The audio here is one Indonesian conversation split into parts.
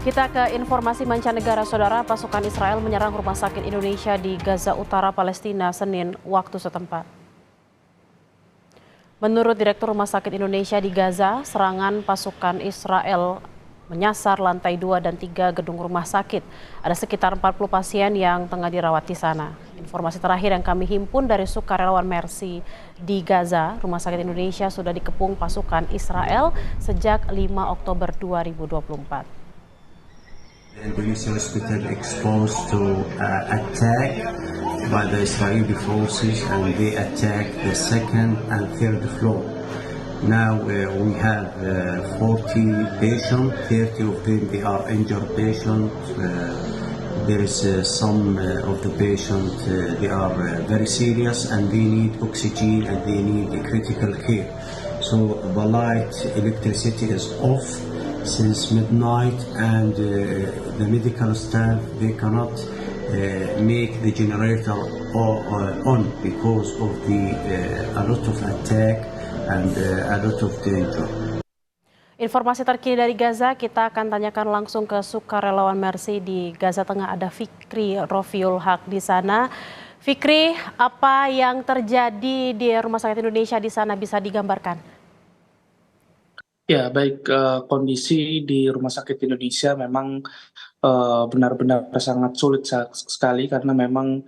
Kita ke informasi mancanegara, Saudara. Pasukan Israel menyerang rumah sakit Indonesia di Gaza Utara, Palestina, Senin waktu setempat. Menurut Direktur Rumah Sakit Indonesia di Gaza, serangan pasukan Israel menyasar lantai 2 dan 3 gedung rumah sakit. Ada sekitar 40 pasien yang tengah dirawat di sana. Informasi terakhir yang kami himpun dari sukarelawan Mercy di Gaza, Rumah Sakit Indonesia sudah dikepung pasukan Israel sejak 5 Oktober 2024. The Indonesian hospital exposed to attack by the Israeli forces, and they attacked the second and third floor. Now we have 40 patients, 30 of them they are injured patients. There is some of the patients they are very serious and they need oxygen and they need critical care. So the light, electricity is off since midnight, and the medical staff they cannot make the generator on because of a lot of attack and a lot of danger. Informasi terkini dari Gaza kita akan tanyakan langsung ke sukarelawan Mercy di Gaza Tengah. Ada Fikri Rofiul Haq di sana. Fikri, apa yang terjadi di Rumah Sakit Indonesia di sana bisa digambarkan? Ya, baik, kondisi di Rumah Sakit Indonesia memang benar-benar sangat sulit sekali karena memang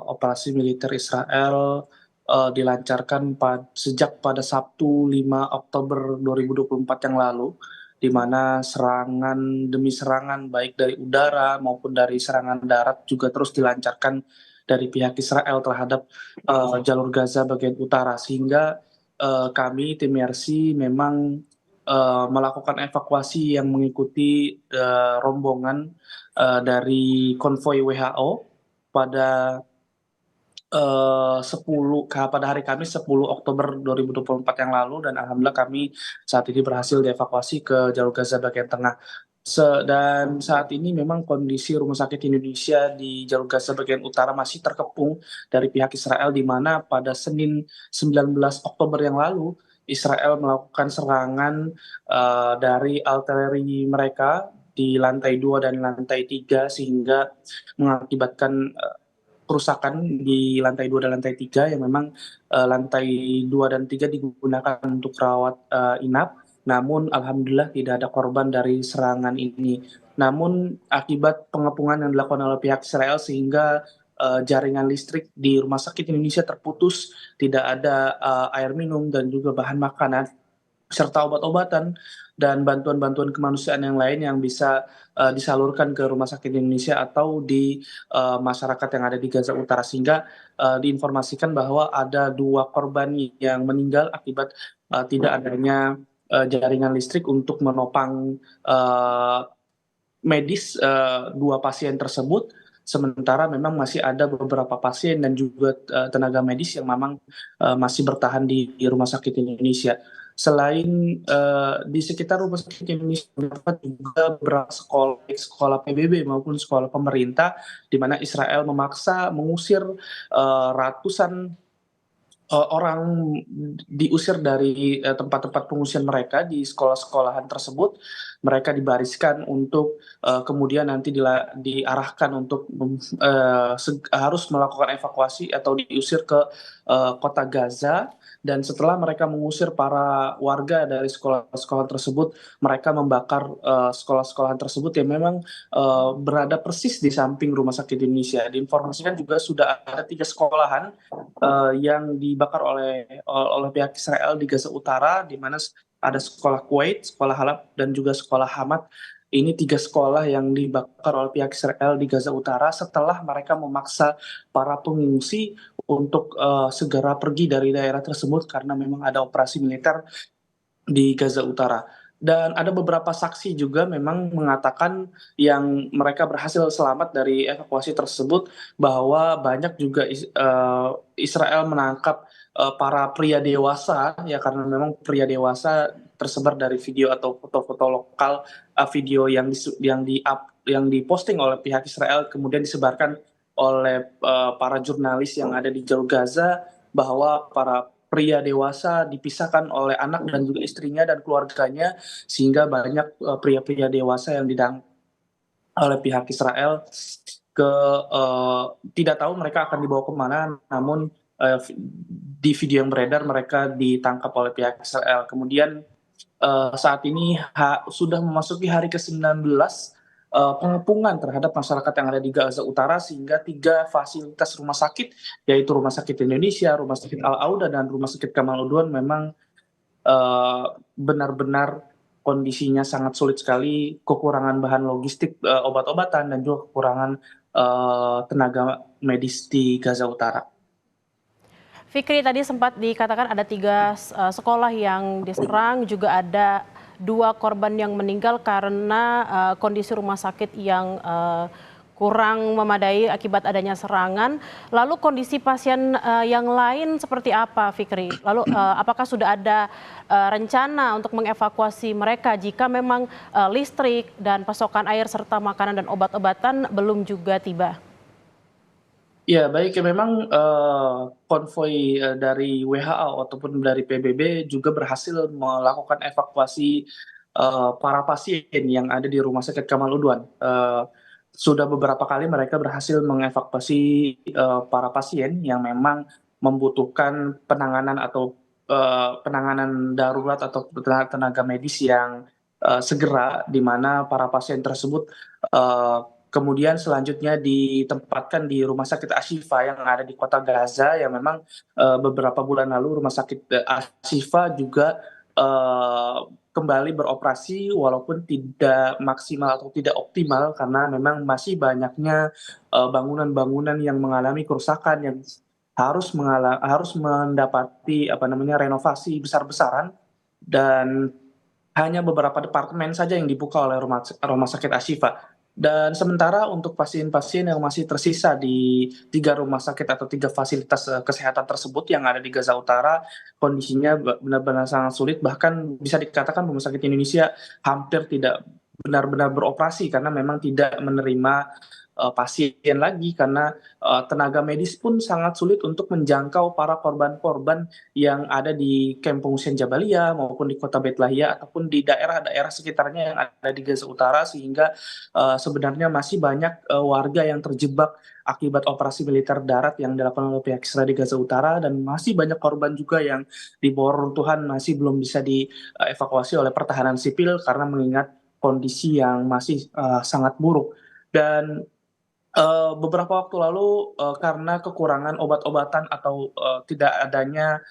operasi militer Israel dilancarkan sejak pada Sabtu 5 Oktober 2024 yang lalu, di mana serangan demi serangan baik dari udara maupun dari serangan darat juga terus dilancarkan dari pihak Israel terhadap jalur Gaza bagian utara, sehingga kami tim Mercy memang melakukan evakuasi yang mengikuti rombongan dari konvoi WHO pada pada hari Kamis 10 Oktober 2024 yang lalu, dan alhamdulillah kami saat ini berhasil dievakuasi ke jalur Gaza bagian tengah. Dan saat ini memang kondisi Rumah Sakit Indonesia di jalur Gaza bagian utara masih terkepung dari pihak Israel, di mana pada Senin 19 Oktober yang lalu Israel melakukan serangan dari artileri mereka di lantai 2 dan lantai 3 sehingga mengakibatkan kerusakan di lantai 2 dan lantai 3 yang memang lantai 2 dan 3 digunakan untuk rawat inap. Namun alhamdulillah tidak ada korban dari serangan ini. Namun akibat pengepungan yang dilakukan oleh pihak Israel sehingga jaringan listrik di Rumah Sakit Indonesia terputus, tidak ada air minum dan juga bahan makanan serta obat-obatan dan bantuan-bantuan kemanusiaan yang lain yang bisa disalurkan ke Rumah Sakit Indonesia atau di masyarakat yang ada di Gaza Utara, sehingga diinformasikan bahwa ada 2 korban yang meninggal akibat tidak adanya jaringan listrik untuk menopang medis 2 pasien tersebut. Sementara memang masih ada beberapa pasien dan juga tenaga medis yang memang masih bertahan di Rumah Sakit Indonesia. Selain di sekitar Rumah Sakit Indonesia terdapat juga beberapa sekolah PBB maupun sekolah pemerintah, di mana Israel memaksa mengusir ratusan orang diusir dari tempat-tempat pengungsian mereka di sekolah-sekolahan tersebut. Mereka dibariskan untuk kemudian nanti diarahkan untuk harus melakukan evakuasi atau diusir ke kota Gaza. Dan setelah mereka mengusir para warga dari sekolah-sekolah tersebut, mereka membakar sekolah-sekolahan tersebut yang memang berada persis di samping Rumah Sakit Indonesia. Diinformasikan juga sudah ada 3 sekolahan yang dibakar oleh pihak Israel di Gaza Utara, di mana ada sekolah Kuwait, sekolah Halab, dan juga sekolah Hamad. Ini 3 sekolah yang dibakar oleh pihak Israel di Gaza Utara setelah mereka memaksa para pengungsi untuk segera pergi dari daerah tersebut karena memang ada operasi militer di Gaza Utara. Dan ada beberapa saksi juga memang mengatakan yang mereka berhasil selamat dari evakuasi tersebut, bahwa banyak juga Israel menangkap para pria dewasa, ya, karena memang pria dewasa tersebar dari video atau foto-foto lokal, video yang diposting oleh pihak Israel kemudian disebarkan oleh para jurnalis yang ada di jalur Gaza, bahwa para pria dewasa dipisahkan oleh anak dan juga istrinya dan keluarganya, sehingga banyak pria-pria dewasa yang oleh pihak Israel ke tidak tahu mereka akan dibawa kemana, namun di video yang beredar mereka ditangkap oleh pihak Israel. Kemudian saat ini sudah memasuki hari ke-19 pengepungan terhadap masyarakat yang ada di Gaza Utara, sehingga 3 fasilitas rumah sakit, yaitu Rumah Sakit Indonesia, Rumah Sakit Al-Auda, dan Rumah Sakit Kamaluddin memang benar-benar kondisinya sangat sulit sekali, kekurangan bahan logistik, obat-obatan, dan juga kekurangan tenaga medis di Gaza Utara. Fikri, tadi sempat dikatakan ada 3 sekolah yang diserang, juga ada 2 korban yang meninggal karena kondisi rumah sakit yang kurang memadai akibat adanya serangan. Lalu kondisi pasien yang lain seperti apa, Fikri? Lalu apakah sudah ada rencana untuk mengevakuasi mereka jika memang listrik dan pasokan air serta makanan dan obat-obatan belum juga tiba? Ya, baik, ya memang konvoi dari WHO ataupun dari PBB juga berhasil melakukan evakuasi para pasien yang ada di Rumah Sakit Kamaluddin. Sudah beberapa kali mereka berhasil mengevakuasi para pasien yang memang membutuhkan penanganan atau penanganan darurat atau tenaga medis yang segera, di mana para pasien tersebut kemudian selanjutnya ditempatkan di Rumah Sakit Ashifa yang ada di kota Gaza, yang memang beberapa bulan lalu Rumah Sakit Ashifa juga kembali beroperasi walaupun tidak maksimal atau tidak optimal, karena memang masih banyaknya bangunan-bangunan yang mengalami kerusakan yang harus mendapati renovasi besar-besaran, dan hanya beberapa departemen saja yang dibuka oleh Rumah Sakit Ashifa. Dan sementara untuk pasien-pasien yang masih tersisa di 3 rumah sakit atau 3 fasilitas kesehatan tersebut yang ada di Gaza Utara, kondisinya benar-benar sangat sulit. Bahkan bisa dikatakan Rumah Sakit Indonesia hampir tidak benar-benar beroperasi karena memang tidak menerima pasien lagi, karena tenaga medis pun sangat sulit untuk menjangkau para korban-korban yang ada di kamp pengungsian Jabalia maupun di kota Beit Lahia ataupun di daerah-daerah sekitarnya yang ada di Gaza Utara, sehingga sebenarnya masih banyak warga yang terjebak akibat operasi militer darat yang dilakukan oleh pihak Israel di Gaza Utara, dan masih banyak korban juga yang di bawah runtuhan masih belum bisa dievakuasi oleh pertahanan sipil karena mengingat kondisi yang masih sangat buruk. Dan beberapa waktu lalu karena kekurangan obat-obatan atau tidak adanya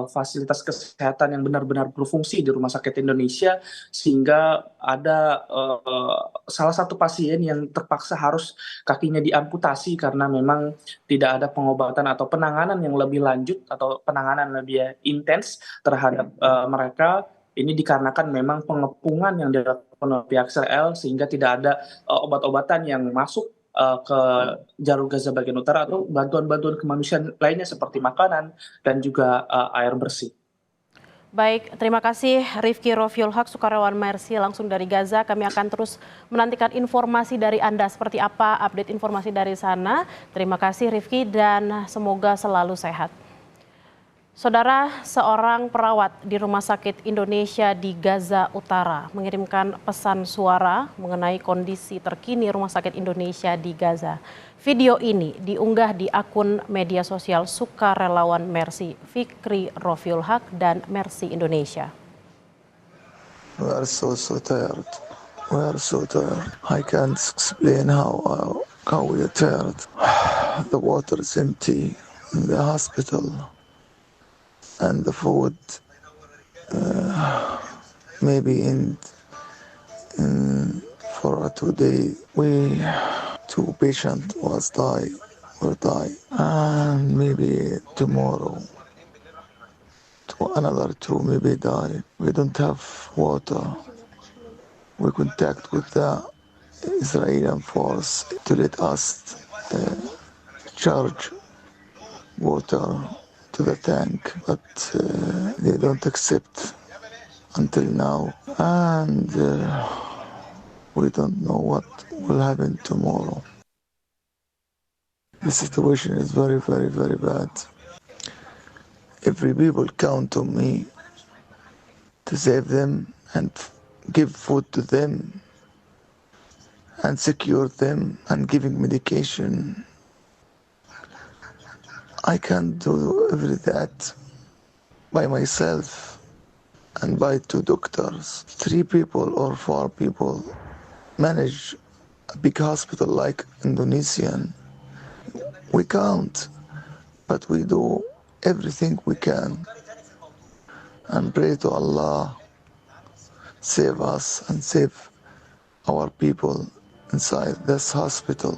fasilitas kesehatan yang benar-benar berfungsi di Rumah Sakit Indonesia, sehingga ada salah satu pasien yang terpaksa harus kakinya diamputasi karena memang tidak ada pengobatan atau penanganan yang lebih lanjut atau penanganan lebih intens terhadap mereka. Ini dikarenakan memang pengepungan yang dilakukan oleh pihak Israel, sehingga tidak ada obat-obatan yang masuk ke jalur Gaza bagian utara atau bantuan-bantuan kemanusiaan lainnya seperti makanan dan juga air bersih. Baik, terima kasih Rifki Rofiul Haq, sukarelawan Mercy langsung dari Gaza. Kami akan terus menantikan informasi dari Anda, seperti apa update informasi dari sana. Terima kasih Rifki dan semoga selalu sehat. Saudara, seorang perawat di Rumah Sakit Indonesia di Gaza Utara mengirimkan pesan suara mengenai kondisi terkini Rumah Sakit Indonesia di Gaza. Video ini diunggah di akun media sosial sukarelawan Mercy, Fikri Rofiul Haq dan Mercy Indonesia. We are so tired. We are so tired. I can't explain how we are tired. The water is empty in the hospital. And the food maybe in for 2 days 2 patients will die, and maybe tomorrow another 2 maybe die. We don't have water. We contact with the Israeli force to let us charge water to the tank, but they don't accept until now, and we don't know what will happen tomorrow. The situation is very, very, very bad. Every people count on me to save them and give food to them, and secure them and giving medication. I can't do every that by myself and by 2 doctors. 3 people or 4 people manage a big hospital like Indonesian. We can't, but we do everything we can and pray to Allah save us and save our people inside this hospital.